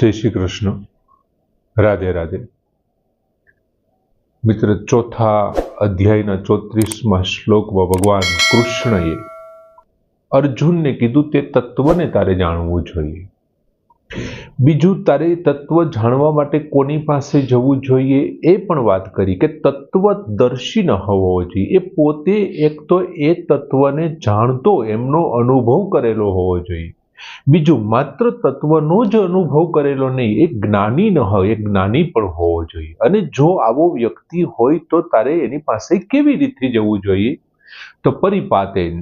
જય શ્રી કૃષ્ણ, રાધે રાધે. મિત્ર, ચોથા અધ્યાયના 34માં શ્લોકમાં ભગવાન કૃષ્ણએ અર્જુનને કીધું તે તત્વને તારે જાણવું જોઈએ. બીજું, તારે તત્વ જાણવા માટે કોની પાસે જવું જોઈએ એ પણ વાત કરી કે તત્વદર્શી ન હોવો જોઈએ. એ પોતે એક તો એ તત્વને જાણતો, એમનો અનુભવ કરેલો હોવો જોઈએ. બીજું, માત્ર તત્વનો જ અનુભવ કરેલો નહીં, એ જ્ઞાની ન હોય, એ જ્ઞાની પણ હોવો જોઈએ. અને જો આવો વ્યક્તિ હોય તો તારે એની પાસે કેવી રીતે જવું જોઈએ? તો પરિપાતેન,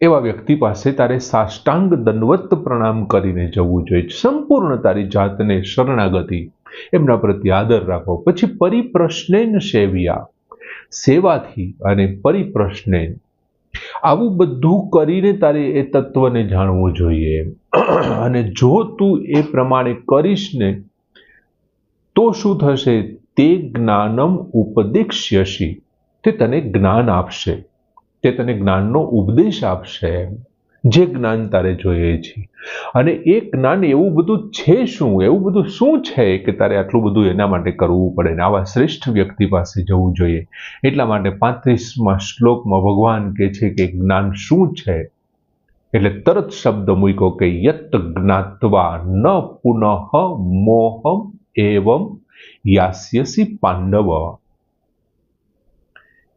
એવા વ્યક્તિ પાસે તારે સાષ્ટાંગ દંડવત પ્રણામ કરીને જવું જોઈએ. સંપૂર્ણ તારી જાતને શરણાગતિ, એમના પ્રત્યે આદર રાખો. પછી પરિપ્રશ્નેન સેવ્યા, સેવાથી અને પરિપ્રશ્નેન, આવું બધું કરીને તારે એ તત્વને જાણવું જોઈએ. અને જો તું એ પ્રમાણે કરીશ ને તો શું થશે? તે જ્ઞાનમ ઉપદેક્ષ્યસી, તે તને જ્ઞાન આપશે, તે તને જ્ઞાનનો ઉપદેશ આપશે, જે જ્ઞાન તારે જોઈએ છે. અને એ જ્ઞાન એવું બધું છે શું? એવું બધું શું છે કે તારે આટલું બધું એના માટે કરવું પડે ને આવા શ્રેષ્ઠ વ્યક્તિ પાસે જવું જોઈએ? એટલા માટે 35મા શ્લોકમાં ભગવાન કહે છે કે જ્ઞાન શું છે? એટલે તરત શબ્દ મૂક્યો કે યત જ્ઞાત્વા ન પુનઃ મોહમ એવમ યાસ્યસી પાંડવ.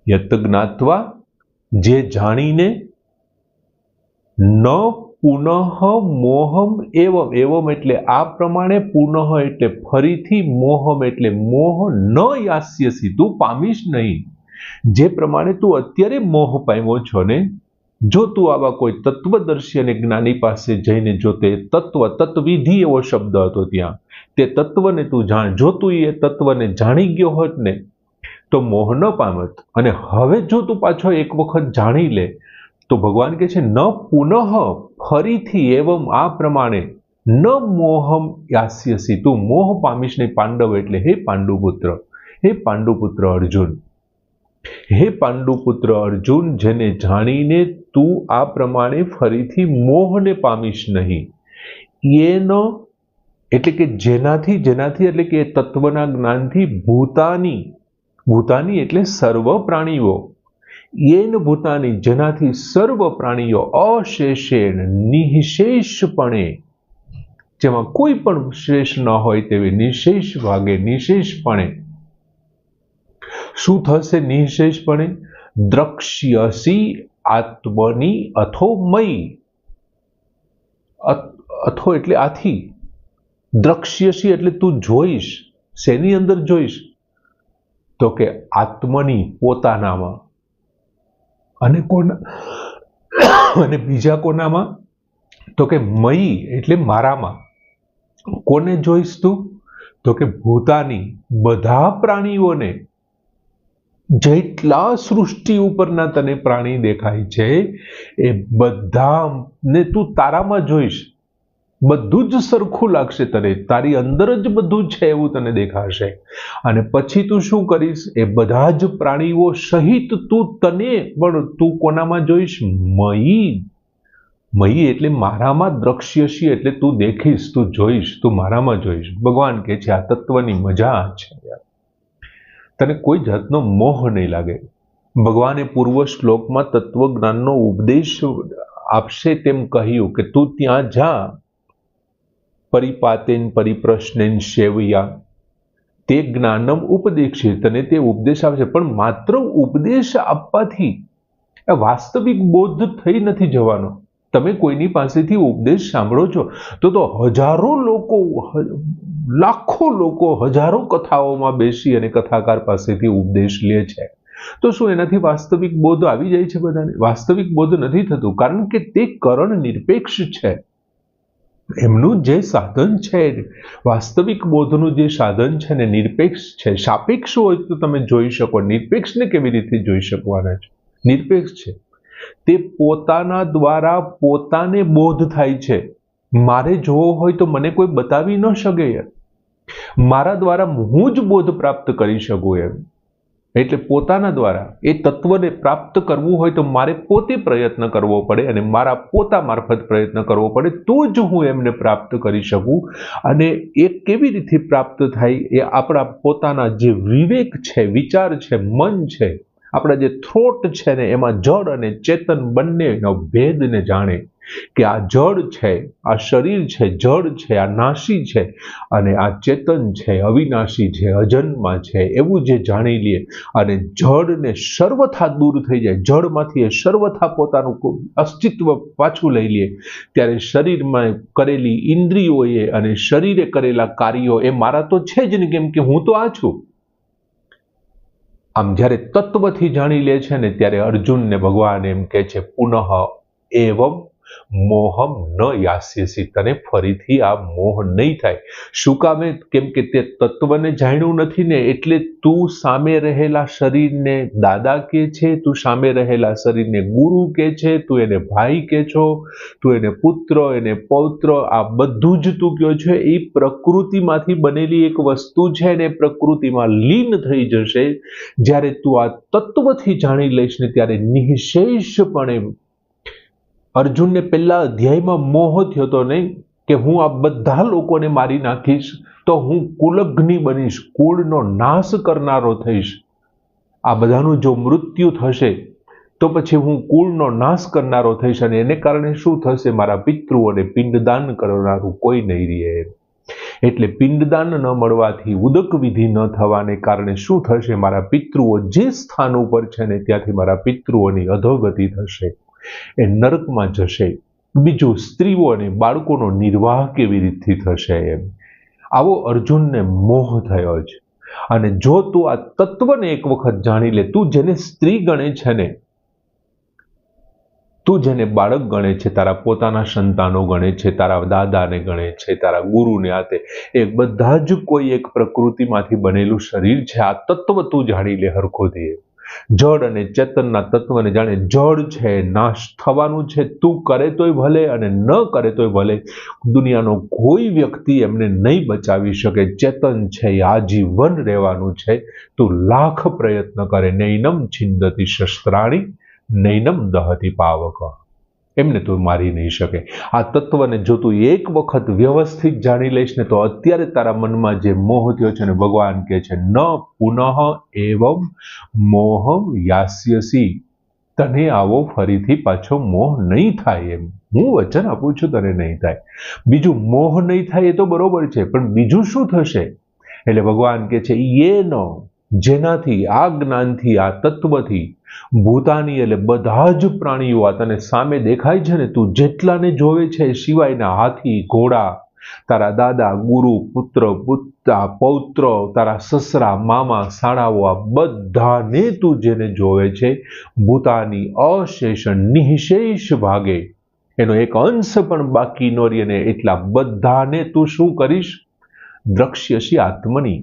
યત જ્ઞાત્વા, જે જાણીને, ન પુનઃ મોહમ એવમ, એવમ એટલે આ પ્રમાણે, પુનઃ એટલે ફરીથી, મોહમ એટલે મોહ, ન યાસ્યસી તું પામીશ નહીં. જે પ્રમાણે તું અત્યારે મોહ પામ્યો છો ને, જો તું આવા કોઈ તત્વદર્શી અને જ્ઞાની પાસે જઈને જો તે તત્વવિધિ એવો શબ્દ હતો ત્યાં, તે તત્વને તું જાણ, જો તું એ તત્વને જાણી ગયો હોત ને તો મોહ ન પામત. અને હવે જો તું પાછો એક વખત જાણી લે તો ભગવાન કહે છે ન પુનઃ, ફરીથી, એવમ આ પ્રમાણે, ન મોહમ યાસ્યસી તું મોહ પામીશ નહીં. પાંડવ એટલે હે પાંડુપુત્ર, હે પાંડુપુત્ર અર્જુન, હે પાંડુપુત્ર અર્જુન, જેને જાણીને તું આ પ્રમાણે ફરીથી મોહને પામીશ નહીં. એનો એટલે કે જેનાથી એટલે કે તત્વના જ્ઞાનથી ભૂતાની, ભૂતાની એટલે સર્વ પ્રાણીઓ, એન ભૂતાની જેનાથી સર્વ પ્રાણીઓ અશેષેણ નિઃશેષપણે, જેમાં કોઈ પણ શેષ ન હોય તેવી નિશેષ ભાગે, નિશેષપણે શું થશે? નિઃશેષપણે દ્રક્ષ્યસી આત્મની અથો મયી, અથો એટલે આથી, દ્રક્ષ્યસી એટલે તું જોઈશ. શેની અંદર જોઈશ? તો કે આત્મની, પોતાનામાં. અને અને બીજા કોનામાં? તો કે મયી એટલે મારામાં. કોને જોઈશ તું? તો કે ભૂતાની, બધા પ્રાણીઓને. જેટલા સૃષ્ટિ ઉપરના તને પ્રાણી દેખાય છે એ બધાને તું તારામાં જોઈશ. બધું જ સરખું લાગશે તને, તારી અંદર જ બધું છે એવું તને દેખાશે. અને પછી તું શું કરીશ? એ બધા જ પ્રાણીઓ સહિત તું તને પણ તું કોનામાં જોઈશ? મયી. મયી એટલે મારામાં. દ્રક્ષ્યસી એટલે તું દેખીશ, તું જોઈશ, તું મારામાં જોઈશ. ભગવાન કહે છે આ તત્વની મજા છે યાર, તને કોઈ જાતનો મોહ નહીં લાગે. ભગવાને પૂર્વ શ્લોકમાં તત્વજ્ઞાનનો ઉપદેશ આપશે તેમ કહ્યું કે તું ત્યાં જા, પરિપાતેન પરિપ્રશ્નેન સેવ્યા, તે જ્ઞાનમ ઉપદેક્ષે, તને તે ઉપદેશ આપશે. પણ માત્ર ઉપદેશ આપવાથી વાસ્તવિક બોધ થઈ નથી જવાનો. તમે કોઈની પાસેથી ઉપદેશ સાંભળો છો તો હજારો લોકો, લાખો લોકો હજારો કથાઓમાં બેસી અને કથાકાર પાસેથી ઉપદેશ લે છે. તો શું એનાથી વાસ્તવિક બોધ આવી જાય છે બધાને? વાસ્તવિક બોધ નથી થતું, કારણ કે તે કરણ નિરપેક્ષ છે. એમનું જે સાધન છે, વાસ્તવિક બોધનું જે સાધન છે ને નિરપેક્ષ છે. સાપેક્ષ હોય તો તમે જોઈ શકો, નિરપેક્ષને કેવી રીતે જોઈ શકવાના છે? નિરપેક્ષ છે, તે પોતાના દ્વારા પોતાને બોધ થાય છે. મારે જોવો હોય તો મને કોઈ બતાવી ન શકે યાર, મારા દ્વારા હું જ બોધ પ્રાપ્ત કરી શકું એમ. એટલે પોતાના દ્વારા એ તત્વને પ્રાપ્ત કરવું હોય તો મારે પોતે પ્રયત્ન કરવો પડે અને મારા પોતા મારફત પ્રયત્ન કરવો પડે, તો જ હું એમને પ્રાપ્ત કરી શકું. અને એ કેવી રીતે પ્રાપ્ત થાય? એ આપણા પોતાના જે વિવેક છે, વિચાર છે, મન છે, આપણા જે થોટ છે ને એમાં જડ અને ચેતન બંનેનો ભેદને જાણે કે આ જડ છે, આ શરીર છે, જડ છે, આ નાશી છે, અને આ ચેતન છે, અવિનાશી છે, અજન્મા છે, એવું જે જાણી લે અને જડને સર્વથા દૂર થઈ જાય, જડમાંથી એ સર્વથા પોતાનું અસ્તિત્વ પાછું લઈ લે, ત્યારે શરીરમાં કરેલી ઇન્દ્રિયોએ અને શરીરે કરેલા કાર્યો એ મારા તો છે જ ને, કેમ કે હું તો આ છું. આમ જ્યારે તત્વથી જાણી લે છે ને ત્યારે અર્જુનને ભગવાન એમ કહે છે, પુનઃ એવમ મોહમ ન યાસ્યસી, તને ફરીથી આ મોહ નહીં થાય. શું કામે? કેમ કે તે તત્વને જાણ્યું નથી ને, એટલે તું સામે રહેલા શરીરને દાદા કહે છે, તું સામે રહેલા શરીરને ગુરુ કહે છે, તું એને ભાઈ કહે છો, તું એને પુત્ર, એને પૌત્ર, આ બધું જ તું કહો છો. એ પ્રકૃતિમાંથી બનેલી એક વસ્તુ છે ને, પ્રકૃતિમાં લીન થઈ જશે. જ્યારે તું આ તત્વથી જાણી લઈશ ને ત્યારે નિઃશેષપણે, અર્જુનને પહેલા અધ્યાયમાં મોહ થયો હતો નહીં કે હું આ બધા લોકોને મારી નાખીશ તો હું કુલગ્નિ બનીશ, કુળનો નાશ કરનારો થઈશ. આ બધાનું જો મૃત્યુ થશે તો પછી હું કુળનો નાશ કરનારો થઈશ, અને એને કારણે શું થશે? મારા પિતૃઓને પિંડદાન કરનારું કોઈ નહીં રહે. એટલે પિંડદાન ન મળવાથી, ઉદક વિધિ ન થવાને કારણે શું થશે? મારા પિતૃઓ જે સ્થાન ઉપર છે ને ત્યાંથી મારા પિતૃઓની અધોગતિ થશે, એ નરકમાં જશે. બીજું, સ્ત્રીઓ અને બાળકોનો નિર્વાહ કેવી રીતથી થશે? એમ આવો અર્જુનને મોહ થયો છે. અને જો તું આ તત્વને એક વખત જાણી લે, તું જેને સ્ત્રી ગણે છે ને, તું જેને બાળક ગણે છે, તારા પોતાના સંતાનો ગણે છે, તારા દાદાને ગણે છે, તારા ગુરુને, આતે એ બધા જ કોઈ એક પ્રકૃતિમાંથી બનેલું શરીર છે. આ તત્વ તું જાણી લે હરખોથી. જડ અને ચેતનના તત્વને જાણે. જડ છે, નાશ થવાનું છે, તું કરે તોય ભલે અને ન કરે તોય ભલે, દુનિયાનો કોઈ વ્યક્તિ એમને નહીં બચાવી શકે. ચેતન છે, આજીવન રહેવાનું છે. તું લાખ પ્રયત્ન કરે, નૈનમ છિંદતી શસ્ત્રાણી નૈનમ દહતી પાવક, એમને તું મારી નહીં શકે. આ તત્વને જો તું એક વખત વ્યવસ્થિત જાણી લઈશ ને તો અત્યારે તારા મનમાં જે મોહ થયો છે ને, ભગવાન કહે છે, ન પુનઃ એવમ મોહમ યાસ્યસી, તને આવો ફરીથી પાછો મોહ નહીં થાય. એમ હું વચન આપું છું, તને નહીં થાય. બીજું, મોહ નહીં થાય એ તો બરોબર છે, પણ બીજું શું થશે? એટલે ભગવાન કહે છે, યેનો, જેનાથી, આ જ્ઞાનથી, આ તત્વથી, ભૂતાની એટલે બધા જ પ્રાણીઓ આ તને સામે દેખાય છે ને, તું જેટલાને જોવે છે સિવાયના હાથી, ઘોડા, તારા દાદા, ગુરુ, પુત્ર, પૌત્ર, તારા સસરા, મામા, શાળાઓ, આ બધાને તું જેને જોવે છે, ભૂતાની અશેષ નિઃશેષ ભાગે એનો એક અંશ પણ બાકી ન રહે ને, એટલા બધાને તું શું કરીશ? દ્રક્ષ્યસી આત્મની,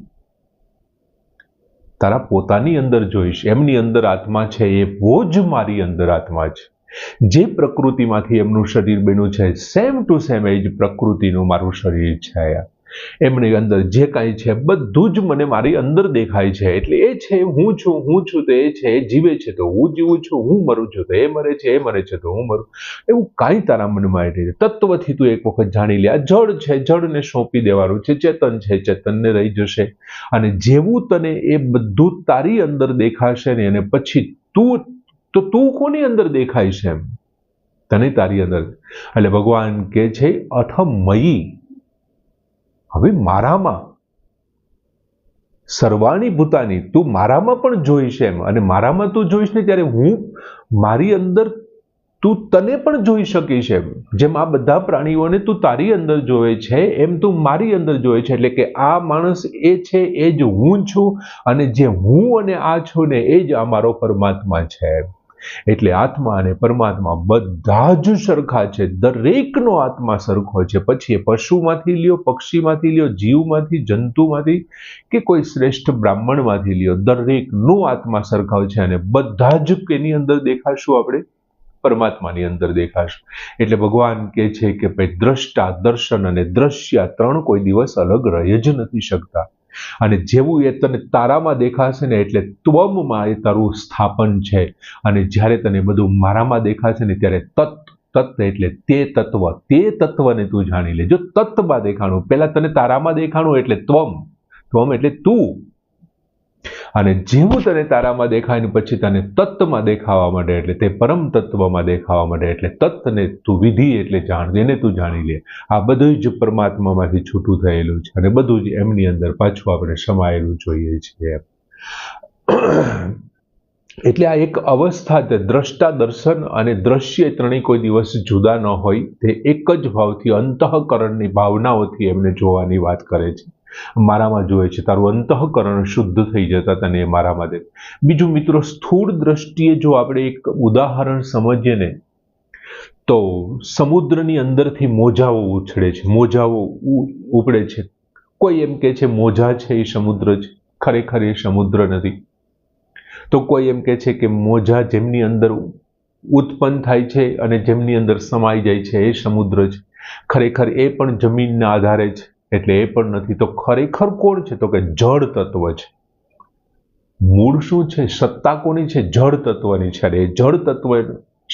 તારા પોતાની અંદર જોઈશ. એમની અંદર આત્મા છે, એ જ મારી અંદર આત્મા છે. જે પ્રકૃતિમાંથી એમનું શરીર બન્યું છે, સેમ ટુ સેમ એ જ પ્રકૃતિનું મારું શરીર છે. એમની અંદર જે કાંઈ છે બધું જ મને મારી અંદર દેખાય છે. એટલે એ છે હું છું, હું છું તો એ છે, એ જીવે છે તો હું જીવું છું, હું મરું છું તો એ મરે છે, એ મરે છે તો હું મરું. એવું કાંઈ તારા મનમાં નથી. તત્વથી તું એક વખત જાણી લે. આ જડ છે, જડને સોંપી દેવાનું છે. ચેતન છે, ચેતનને રહી જશે. અને જેવું તને એ બધું તારી અંદર દેખાશે ને, અને પછી તું કોની અંદર દેખાય છે? એમ તને તારી અંદર. એટલે ભગવાન કહે છે, અઠમયી, હવે મારામાં, સર્વાણી ભૂતાની, તું મારામાં પણ જોઈશ એમ. અને મારામાં તું જોઈશ ને ત્યારે હું મારી અંદર, તું તને પણ જોઈ શકીશ એમ. જેમ આ બધા પ્રાણીઓને તું તારી અંદર જોવે છે, એમ તું મારી અંદર જોવે છે. એટલે કે આ માણસ એ છે, એ જ હું છું, અને જે હું અને આ છું ને એ જ આ મારો પરમાત્મા છે. એટલે આત્મા અને પરમાત્મા બધા જ સરખા છે. દરેકનો આત્મા સરખો છે. પછી એ પશુમાંથી લ્યો, પક્ષીમાંથી લ્યો, જીવમાંથી, જંતુમાંથી, કે કોઈ શ્રેષ્ઠ બ્રાહ્મણમાંથી લ્યો, દરેકનો આત્મા સરખા છે. અને બધા જ કેની અંદર દેખાશું આપણે? પરમાત્માની અંદર દેખાશું. એટલે ભગવાન કહે છે કે ભાઈ, દ્રષ્ટા, દર્શન અને દ્રશ્ય ત્રણ કોઈ દિવસ અલગ રહી જ નથી શકતા. અને જેવું એ તને તારામાં દેખાશે ને એટલે ત્વમમાં એ તારું સ્થાપન છે. અને જ્યારે તને બધું મારામાં દેખાશે ને ત્યારે તત્વ એટલે તે તત્વને તું જાણી લે. જો તત્વમાં દેખાણું, પહેલા તને તારામાં દેખાણું એટલે ત્વમ એટલે તું. અને જેવું તને તારામાં દેખાય ને પછી તને તત્વમાં દેખાવા માંડે એટલે તે પરમ તત્વમાં દેખાવા માંડે એટલે તત્વને તું વિધિ એટલે જાણ, એને તું જાણી લે. આ બધું જ પરમાત્મામાંથી છૂટું થયેલું છે અને બધું જ એમની અંદર પાછું આપણે સમાયેલું જોઈએ છીએ. એટલે આ એક અવસ્થા છે. દ્રષ્ટા, દર્શન અને દ્રશ્ય ત્રણેય કોઈ દિવસ જુદા ન હોય. તે એક જ ભાવથી અંતઃકરણની ભાવનાઓથી એમને જોવાની વાત કરે છે. મારામાં જોવે છે, તારું અંતઃકરણ શુદ્ધ થઈ જતા તને મારામાં દે. બીજું મિત્રો, સ્થૂળ દ્રષ્ટિએ જો આપણે એક ઉદાહરણ સમજીએ ને તો સમુદ્રની અંદરથી મોજાઓ ઉછળે છે, મોજાઓ ઉપડે છે. કોઈ એમ કે છે મોજા છે એ સમુદ્ર છે, ખરેખર એ સમુદ્ર નથી. તો કોઈ એમ કે છે કે મોજા જેમની અંદર ઉત્પન્ન થાય છે અને જેમની અંદર સમાઈ જાય છે એ સમુદ્ર છે. ખરેખર એ પણ જમીનના આધારે છે એટલે એ પણ નથી. તો ખરેખર કોણ છે? તો કે જળ તત્વ છે. મૂળ શું છે? સત્તા કોની છે? જળ તત્વની છે. એ જળ તત્વ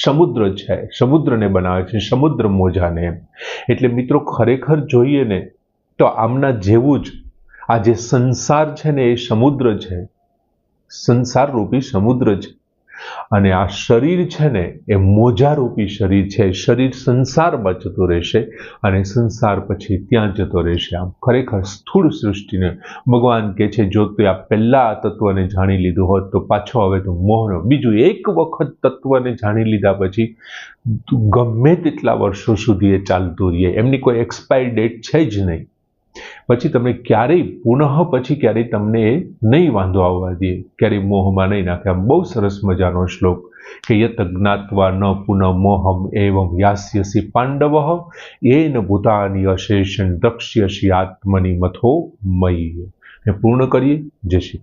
સમુદ્ર છે, સમુદ્રને બનાવે છે, સમુદ્ર મોજાને. એટલે મિત્રો ખરેખર જોઈએ ને તો આમના જેવું જ આ જે સંસાર છે ને એ સમુદ્ર છે, સંસાર રૂપી સમુદ્ર છે. અને આ શરીર છે ને એ મોજારૂપી શરીર છે. શરીર સંસારમાં જતો રહેશે અને સંસાર પછી ત્યાં જતો રહેશે. આમ ખરેખર સ્થૂળ સૃષ્ટિને ભગવાન કહે છે, જો તું આ પહેલા આ તત્વને જાણી લીધું હોત તો પાછો હવે તું મોહનો. બીજું, એક વખત તત્વને જાણી લીધા પછી ગમે તેટલા વર્ષો સુધી એ ચાલતું રહે. એમની કોઈ એક્સપાયર ડેટ છે જ નહીં. પછી તમને ક્યારેય તમને એ નહીં વાંધો આવવા દે, ક્યારેય મોહમાં નહીં નાખે. આમ બહુ સરસ મજાનો શ્લોક કે યત જ્ઞાત્વા ન પુનઃ મોહમ એવં યાસ્યસી પાંડવ એન ભૂતાની અશેષણ દ્રક્ષ્યસી આત્મની મથો મયી. પૂર્ણ કરીએ. જય શ્રી કૃષ્ણ.